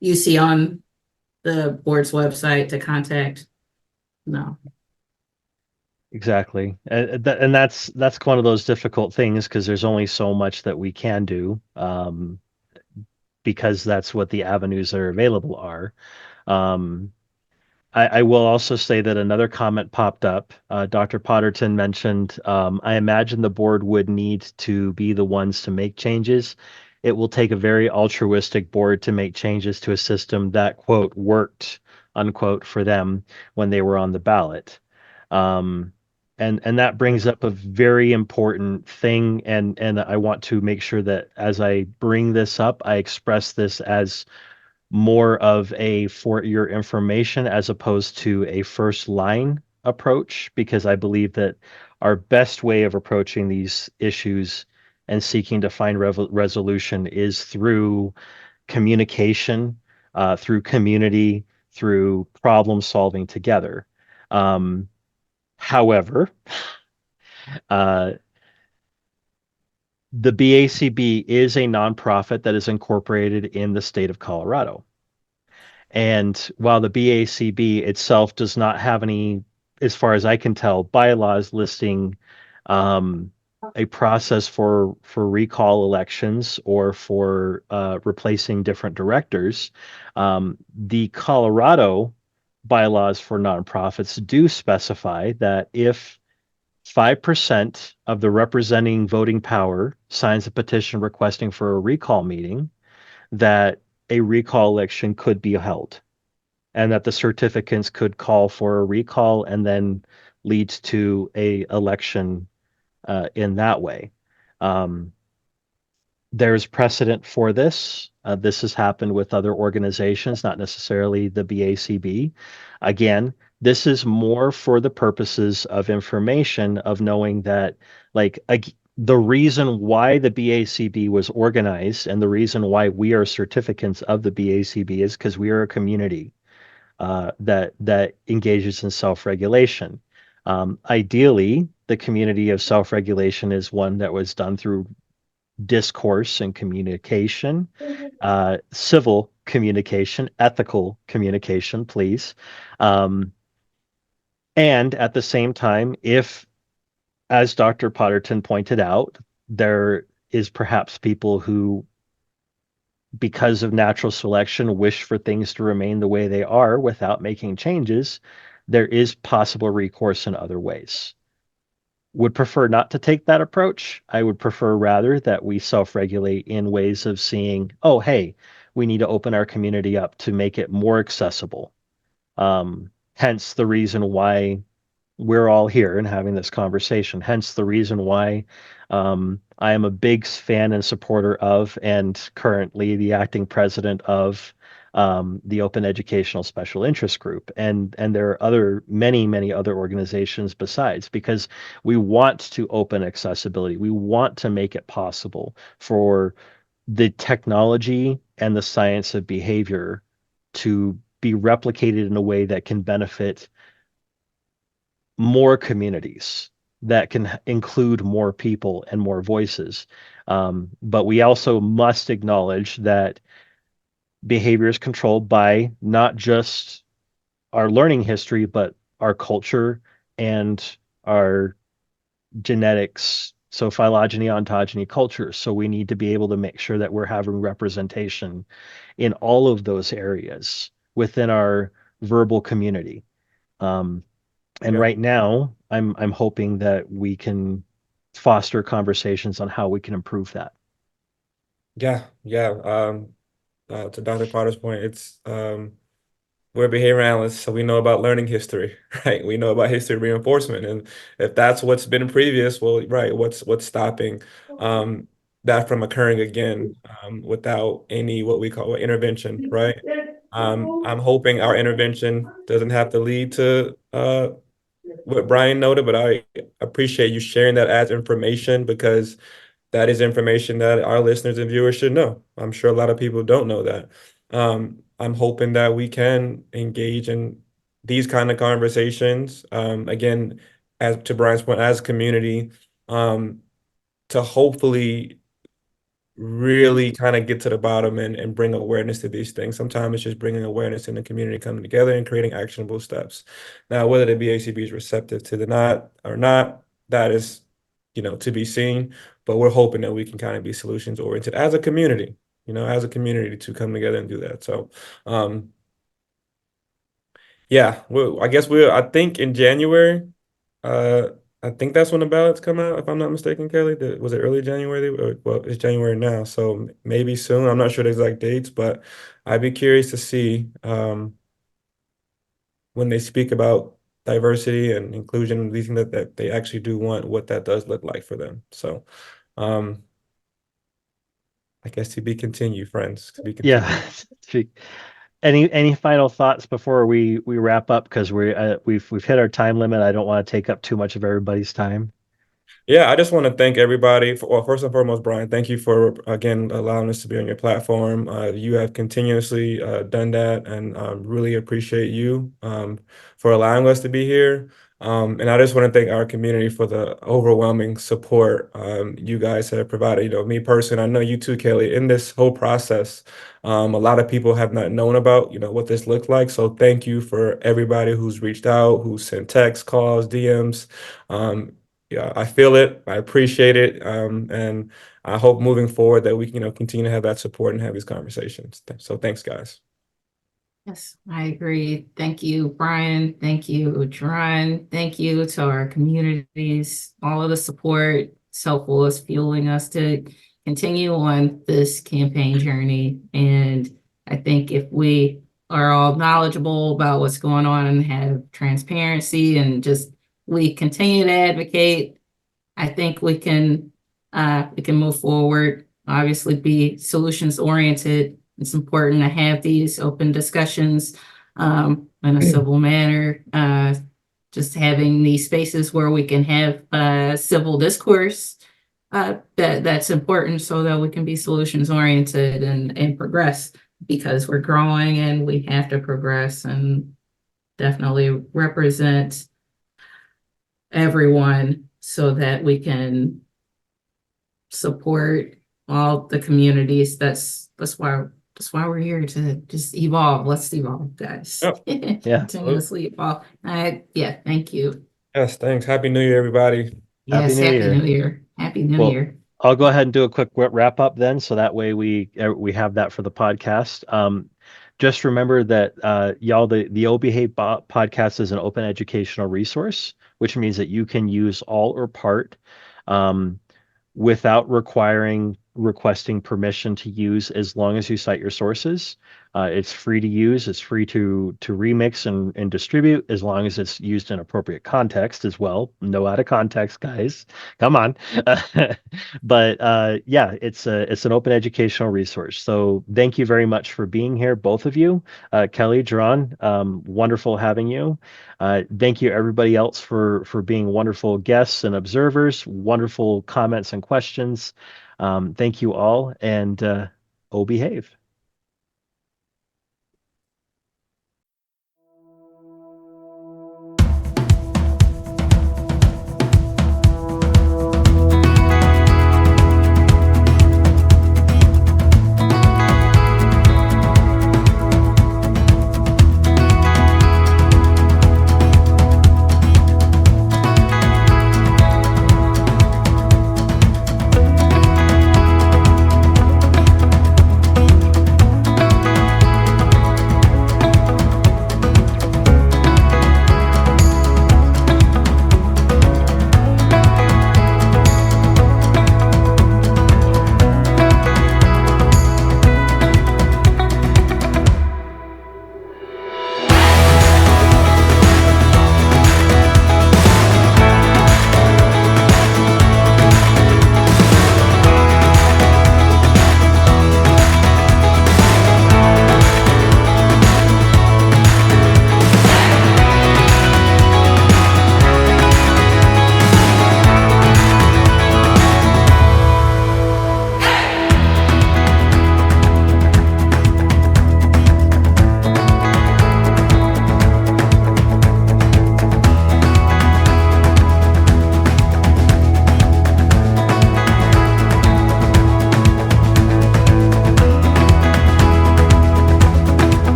you see on the board's website to contact, no.
exactly. And that's one of those difficult things, because there's only so much that we can do, because that's what the avenues that are available are. Um, I will also say that another comment popped up. Dr. Potterton mentioned, I imagine the board would need to be the ones to make changes. It will take a very altruistic board to make changes to a system that, quote, worked, unquote, for them when they were on the ballot. Um, and that brings up a very important thing, and I want to make sure that as I bring this up, I express this as more of a for your information as opposed to a first line approach, because I believe that our best way of approaching these issues and seeking to find resolution is through communication, through community, through problem solving together. Um, However, uh, the BACB is a nonprofit that is incorporated in the state of Colorado. And while the BACB itself does not have any, as far as I can tell, bylaws listing um, a process for recall elections or for replacing different directors, the Colorado bylaws for nonprofits do specify that if 5% of the representing voting power signs a petition requesting for a recall meeting, that a recall election could be held, and that the certificates could call for a recall and then leads to a election in that way. Um, there's precedent for this. This has happened with other organizations, not necessarily the BACB. Again, this is more for the purposes of information, of knowing that, like, the reason why the BACB was organized and the reason why we are certificates of the BACB is because we are a community that engages in self-regulation. Ideally, the community of self-regulation is one that was done through discourse and communication, civil communication, ethical communication, please. Um, and at the same time, if, as Dr. Potterton pointed out, there is perhaps people who, because of natural selection, wish for things to remain the way they are without making changes, there is possible recourse in other ways. Would prefer not to take that approach. I would prefer rather that we self-regulate in ways of seeing, oh, hey, we need to open our community up to make it more accessible. Hence the reason why we're all here and having this conversation. Hence the reason why I am a big fan and supporter of, and currently the acting president of, the Open Educational Special Interest Group, and there are many other organizations besides, because we want to open accessibility. We want to make it possible for the technology and the science of behavior to be replicated in a way that can benefit more communities, that can include more people and more voices. But we also must acknowledge that behavior is controlled by not just our learning history, but our culture and our genetics. So phylogeny, ontogeny, culture. So we need to be able to make sure that we're having representation in all of those areas within our verbal community. Um, and
Yeah.
right now, I'm hoping that we can foster conversations on how we can improve that.
Yeah. Yeah. To Dr. Potter's point, we're behavior analysts, so we know about learning history, right? We know about history reinforcement, and if that's what's been previous, well, right, what's stopping um, that from occurring again without any what we call intervention, right? I'm hoping our intervention doesn't have to lead to what Brian noted, but I appreciate you sharing that as information, because that is information that our listeners and viewers should know. I'm sure a lot of people don't know that. I'm hoping that we can engage in these kind of conversations. Again, as to Brian's point, as a community, um, to hopefully really kind of get to the bottom and bring awareness to these things. Sometimes it's just bringing awareness in the community coming together and creating actionable steps. Now, whether the BACB is receptive to the not or not, that is, to be seen. But we're hoping that we can kind of be solutions oriented as a community, as a community to come together and do that. So, yeah, well, I guess I think in January, uh, I think that's when the ballots come out, if I'm not mistaken, Kelly. Was it early January? Well, it's January now, so maybe soon. I'm not sure the exact dates, but I'd be curious to see when they speak about diversity and inclusion, we think that they actually do want what that does look like for them. So I guess to be continued, friends, to be continued.
Yeah. Any final thoughts before we wrap up? Because we've hit our time limit. I don't want to take up too much of everybody's time.
Yeah, I just want to thank everybody well, first and foremost, Brian, thank you for again allowing us to be on your platform. You have continuously done that, and really appreciate you for allowing us to be here. And I just want to thank our community for the overwhelming support you guys have provided. You know, me personally, I know you too, Kelly, in this whole process. A lot of people have not known about, what this looked like. So thank you for everybody who's reached out, who sent texts, calls, DMs. Yeah, I feel it. I appreciate it. And I hope moving forward that we can, continue to have that support and have these conversations. So thanks, guys.
Yes, I agree. Thank you, Brian. Thank you, Jeron. Thank you to our communities. All of the support is helpful, is fueling us to continue on this campaign journey. And I think if we are all knowledgeable about what's going on and have transparency and just we continue to advocate, I think we can move forward. Obviously, be solutions oriented. It's important to have these open discussions in a civil manner. Just having these spaces where we can have civil discourse that's important so that we can be solutions oriented and progress, because we're growing and we have to progress and definitely represent everyone so that we can support all the communities. That's why we're here, to just evolve. Let's evolve, guys.
Yep.
Yeah.
Continuously evolve. Yeah, thank you.
Yes, thanks. Happy New Year, everybody.
Happy
Yes,
New
Happy
Year.
New Year. Happy New
Well,
Year.
I'll go ahead and do a quick wrap up then, so that way we have that for the podcast. Just remember that y'all, the podcast is an open educational resource, which means that you can use all or part um, without requesting permission to use, as long as you cite your sources. It's free to use. It's free to remix and distribute, as long as it's used in appropriate context as well. No out of context, guys. Come on. But yeah, it's an open educational resource. So thank you very much for being here, both of you. Kelly, Jeron, wonderful having you. Thank you everybody else for being wonderful guests and observers, wonderful comments and questions. Thank you all, and behave.